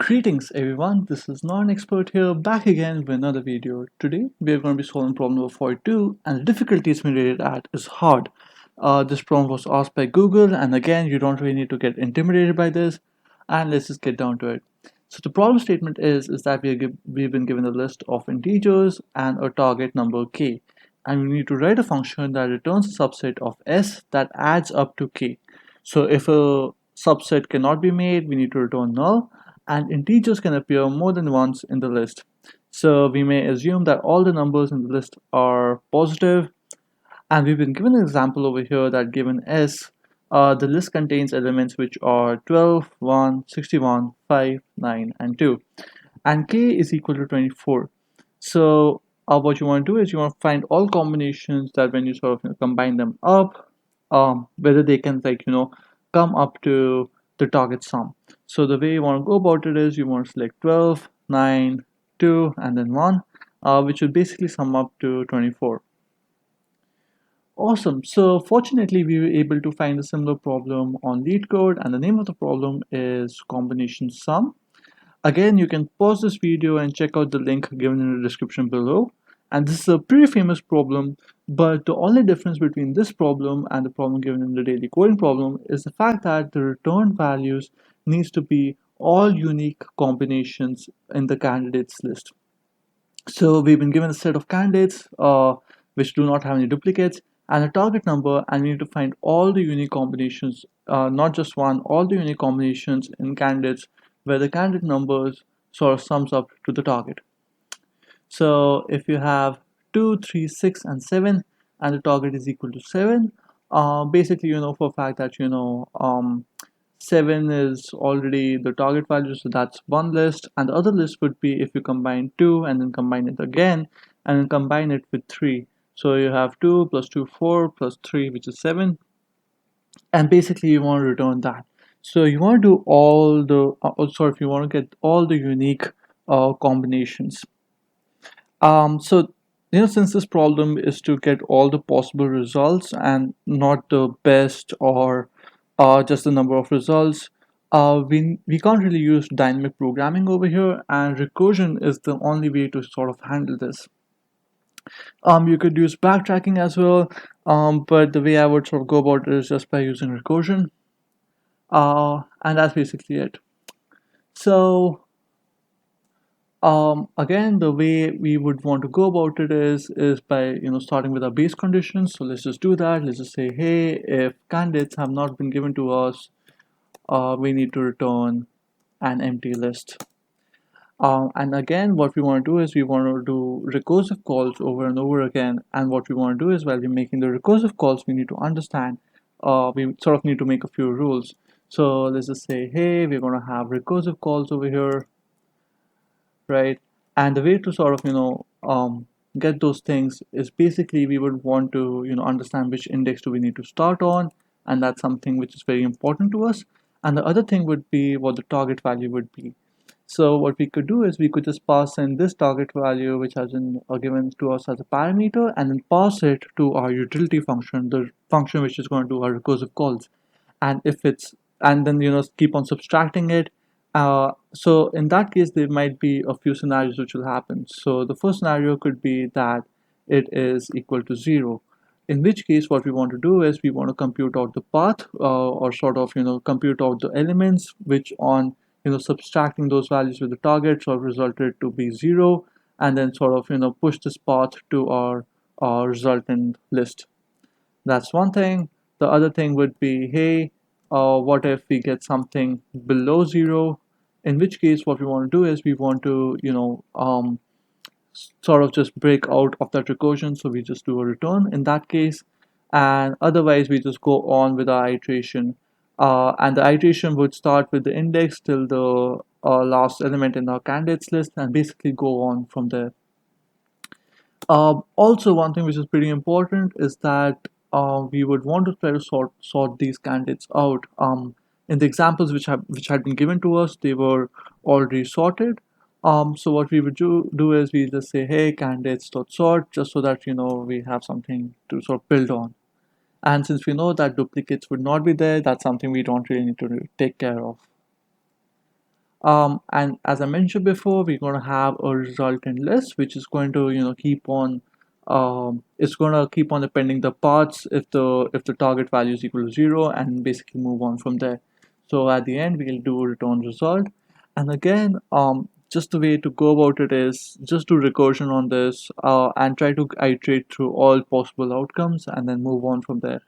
Greetings everyone, this is non-expert here back again with another video. Today we are going to be solving problem number 42 and the difficulty it's been rated at is hard. This problem was asked by Google and again you don't really need to get intimidated by this and let's just get down to it. So the problem statement is that we've been given a list of integers and a target number k and we need to write a function that returns a subset of s that adds up to k. So if a subset cannot be made, we need to return null and integers can appear more than once in the list. So we may assume that all the numbers in the list are positive, and we've been given an example over here that given S, the list contains elements which are 12, 1, 61, 5, 9, and 2, and k is equal to 24. So what you want to do is you want to find all combinations that when you sort of combine them up, whether they can come up to the target sum. So the way you want to go about it is you want to select 12, 9, 2, and then 1, which will basically sum up to 24. Awesome. So fortunately, we were able to find a similar problem on LeetCode, and the name of the problem is combination sum. Again, you can pause this video and check out the link given in the description below. And this is a pretty famous problem, but the only difference between this problem and the problem given in the daily coding problem is the fact that the return values needs to be all unique combinations in the candidates list. So we've been given a set of candidates which do not have any duplicates and a target number, and we need to find all the unique combinations, not just one, all the unique combinations in candidates where the candidate numbers sort of sums up to the target. So if you have 2, 3, 6, and 7 and the target is equal to 7, basically you know for a fact that 7 is already the target value, so that's one list, and the other list would be if you combine 2 and then combine it again and then combine it with 3. So you have 2 plus 2 4 plus 3, which is 7, and basically you want to return that. So you want to do all the if you want to get all the unique combinations. So since this problem is to get all the possible results and not the best or just the number of results, we can't really use dynamic programming over here, and recursion is the only way to sort of handle this. You could use backtracking as well, but the way I would sort of go about it is just by using recursion, and that's basically it. So again, the way we would want to go about it is by starting with our base conditions. So let's just do that. Let's just say, hey, if candidates have not been given to us, we need to return an empty list. And again, what we want to do is we want to do recursive calls over and over again. And what we want to do is while we're making the recursive calls, we need to understand, we sort of need to make a few rules. So let's just say, hey, we're going to have recursive calls over here, right? And the way to sort of get those things is basically we would want to understand which index do we need to start on, and that's something which is very important to us. And the other thing would be what the target value would be. So what we could do is we could just pass in this target value which has been given to us as a parameter, and then pass it to our utility function, the function which is going to do our recursive calls. And if it's and then keep on subtracting it. So in that case, there might be a few scenarios which will happen. So the first scenario could be that it is equal to 0, in which case what we want to do is we want to compute out the path, or sort of compute out the elements which on subtracting those values with the target sort of resulted to be 0, and then sort of push this path to our resultant list. That's one thing. The other thing would be, hey, what if we get something below 0? In which case, what we want to do is we want to, sort of just break out of that recursion. So we just do a return in that case. And otherwise, we just go on with our iteration. And the iteration would start with the index till the last element in our candidates list and basically go on from there. Also, one thing which is pretty important is that we would want to try to sort these candidates out. In the examples which had been given to us, they were already sorted. So what we would do is we just say, hey, candidates.sort, just so that we have something to sort of build on. And since we know that duplicates would not be there, that's something we don't really need to take care of. And as I mentioned before, we're going to have a resultant list, which is going to, keep on, it's going to keep on appending the paths if the target value is equal to 0, and basically move on from there. So at the end, we'll do return result. And again, just the way to go about it is just do recursion on this, and try to iterate through all possible outcomes and then move on from there.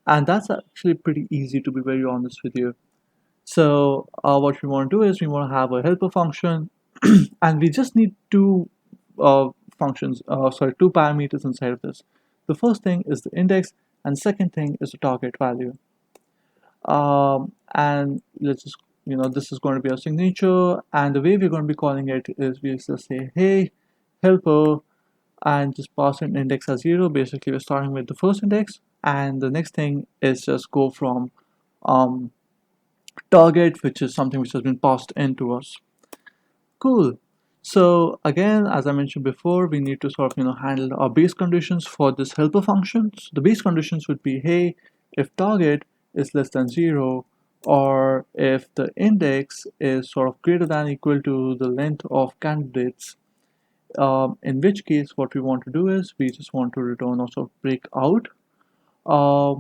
And that's actually pretty easy, to be very honest with you. So what we want to do is we want to have a helper function, and we just need two two parameters inside of this. The first thing is the index, and second thing is the target value. And let's just, this is going to be our signature, and the way we're going to be calling it is we just say, hey, helper, and just pass an index as 0. Basically, we're starting with the first index, and the next thing is just go from um, target, which is something which has been passed into us. Cool. So again, as I mentioned before, we need to sort of, handle our base conditions for this helper function. So the base conditions would be, hey, if target is less than 0, or if the index is sort of greater than equal to the length of candidates, in which case what we want to do is we just want to return or sort of break out, uh,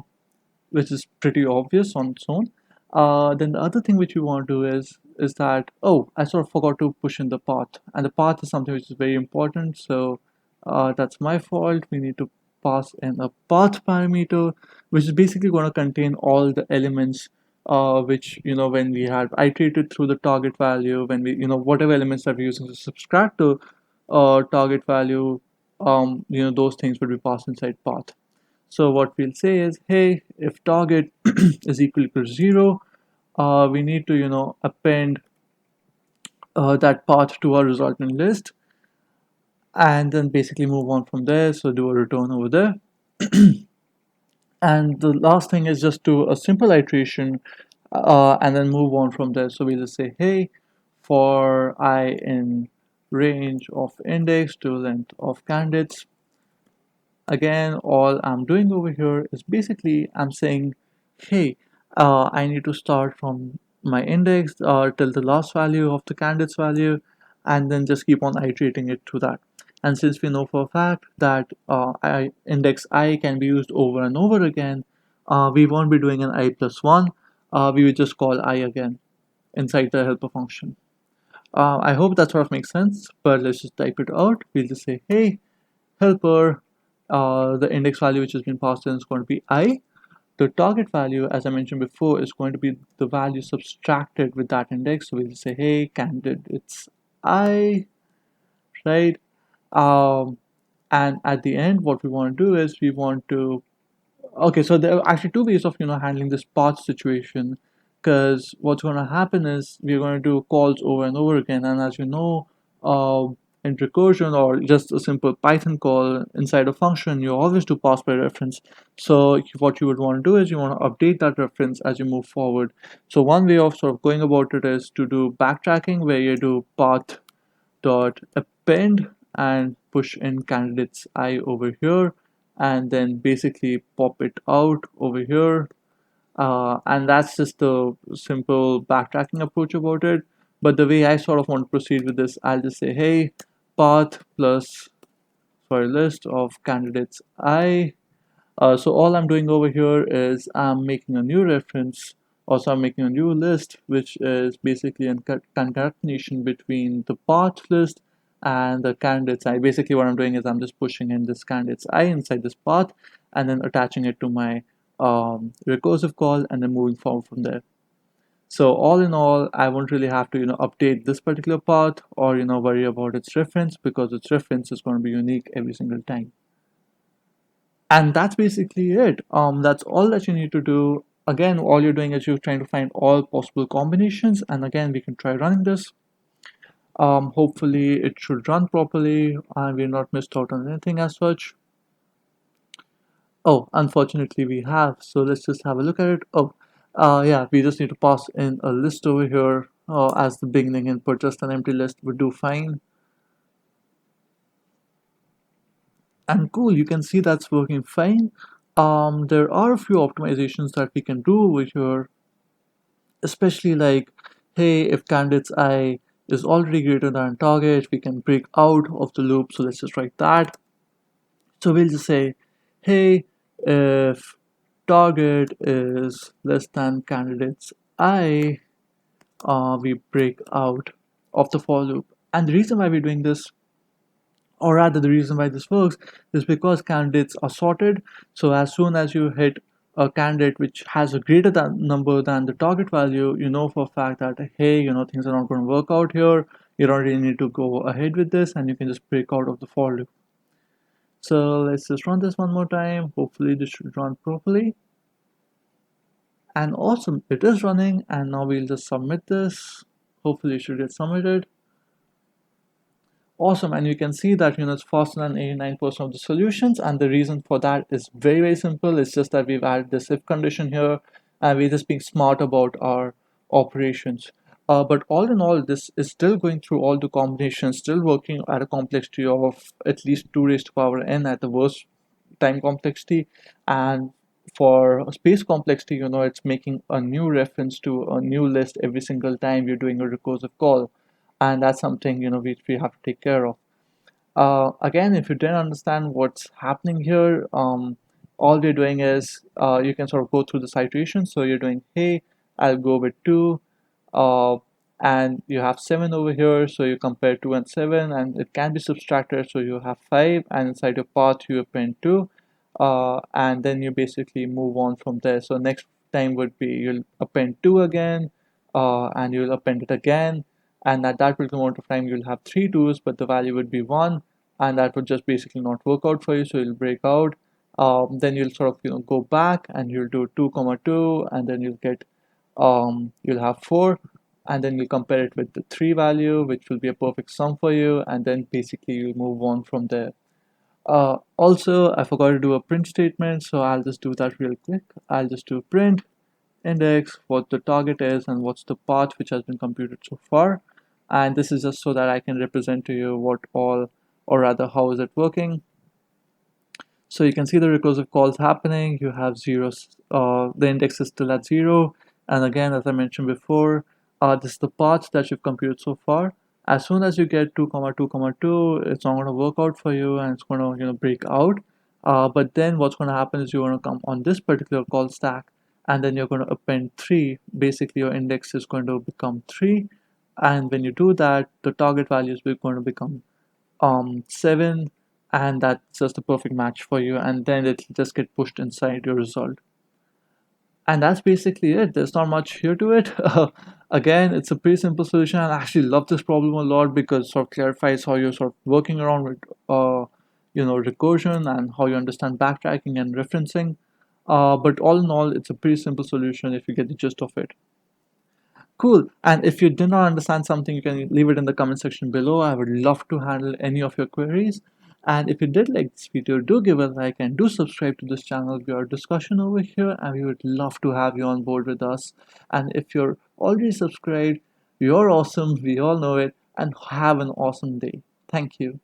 which is pretty obvious on its own. Then the other thing which we want to do is that, oh, I sort of forgot to push in the path, and the path is something which is very important. So that's my fault. We need to pass in a path parameter, which is basically going to contain all the elements, which, when we had iterated through the target value, when we, whatever elements that we're using to subtract to target value, those things would be passed inside path. So what we'll say is, hey, if target is equal to 0, we need to, append that path to our resultant list, and then basically move on from there. So do a return over there. And the last thing is just do a simple iteration, and then move on from there. So we'll just say, hey, for I in range of index to length of candidates. Again, all I'm doing over here is basically I'm saying, hey, I need to start from my index till the last value of the candidate's value, and then just keep on iterating it through that. And since we know for a fact that index I can be used over and over again, we won't be doing an I plus 1. We will just call I again inside the helper function. I hope that sort of makes sense, but let's just type it out. We'll just say, hey, helper, the index value which has been passed in is going to be I. The target value, as I mentioned before, is going to be the value subtracted with that index. So we'll say, hey, candidate, it's I, right? Um, and at the end, what we want to do is we want to, okay, so there are actually two ways of, handling this path situation, because what's going to happen is we're going to do calls over and over again, and as you know, uh, in recursion or just a simple Python call inside a function, you always do pass by reference. So what you would want to do is you want to update that reference as you move forward. So one way of sort of going about it is to do backtracking, where you do path dot append and push in candidates I over here, and then basically pop it out over here, and that's just the simple backtracking approach about it. But the way I sort of want to proceed with this, I'll just say, hey, path plus for a list of candidates I. So all I'm doing over here is I'm making a new reference, also I'm making a new list, which is basically a concatenation between the path list and the candidates I. Basically what I'm doing is I'm just pushing in this candidates I inside this path, and then attaching it to my recursive call, and then moving forward from there. So all in all, I won't really have to, update this particular path, or, worry about its reference, because its reference is going to be unique every single time. And that's basically it. That's all that you need to do. Again, all you're doing is you're trying to find all possible combinations, and again, we can try running this. Hopefully it should run properly and we're not missed out on anything as such. Oh, unfortunately we have, so let's just have a look at it. Oh, yeah, we just need to pass in a list over here as the beginning input. Just an empty list would do fine. And cool, you can see that's working fine. There are a few optimizations that we can do over here, especially like, hey, if candidates I is already greater than target, we can break out of the loop. So let's just write that. So we'll just say, hey, if target is less than candidates I, we break out of the for loop. And the reason why we're doing this, or rather the reason why this works, is because candidates are sorted. So as soon as you hit a candidate which has a greater than number than the target value, you know for a fact that, hey, things are not going to work out here. You don't really need to go ahead with this, and you can just break out of the for loop. So let's just run this one more time. Hopefully this should run properly. And awesome, it is running. And now we'll just submit this. Hopefully it should get submitted. Awesome, and you can see that it's faster than 89% of the solutions, and the reason for that is very, very simple. It's just that we've added this if condition here, and we're just being smart about our operations. But all in all, this is still going through all the combinations, still working at a complexity of at least 2 raised to power n at the worst time complexity, and for space complexity, it's making a new reference to a new list every single time you're doing a recursive call, and that's something which we have to take care of. Again, if you didn't understand what's happening here, all we're doing is you can sort of go through this iteration. So you're doing, hey, I'll go with 2, uh, and you have 7 over here. So you compare 2 and 7, and it can be subtracted. So you have 5, and inside your path you append 2, and then you basically move on from there. So next time would be you'll append 2 again, and you'll append it again, and at that particular amount of time you'll have 3 2s, but the value would be 1, and that would just basically not work out for you, so you'll break out. Then you'll sort of go back and you'll do 2 comma 2, and then you'll get you'll have 4, and then you compare it with the 3 value, which will be a perfect sum for you, and then basically you'll move on from there. Also, I forgot to do a print statement, so I'll just do that real quick. I'll just do print index, what the target is, and what's the path which has been computed so far. And this is just so that I can represent to you what all, or rather how is it working. So you can see the recursive calls happening. You have zeros, the index is still at 0. And again, as I mentioned before, this is the path that you've computed so far. As soon as you get 2 comma 2 comma 2, it's not going to work out for you, and it's going to break out. But then what's going to happen is you're going to come on this particular call stack, and then you're going to append 3. Basically your index is going to become 3, and when you do that, the target value is going to become 7, and that's just a perfect match for you, and then it'll just get pushed inside your result. And that's basically it. There's not much here to it. Again, it's a pretty simple solution, and I actually love this problem a lot because it sort of clarifies how you're sort of working around with recursion, and how you understand backtracking and referencing. But all in all, it's a pretty simple solution if you get the gist of it. Cool. And if you did not understand something, you can leave it in the comment section below. I would love to handle any of your queries. And if you did like this video, do give a like and do subscribe to this channel. We are discussion over here, and we would love to have you on board with us. And if you're already subscribed, you're awesome. We all know it. And have an awesome day. Thank you.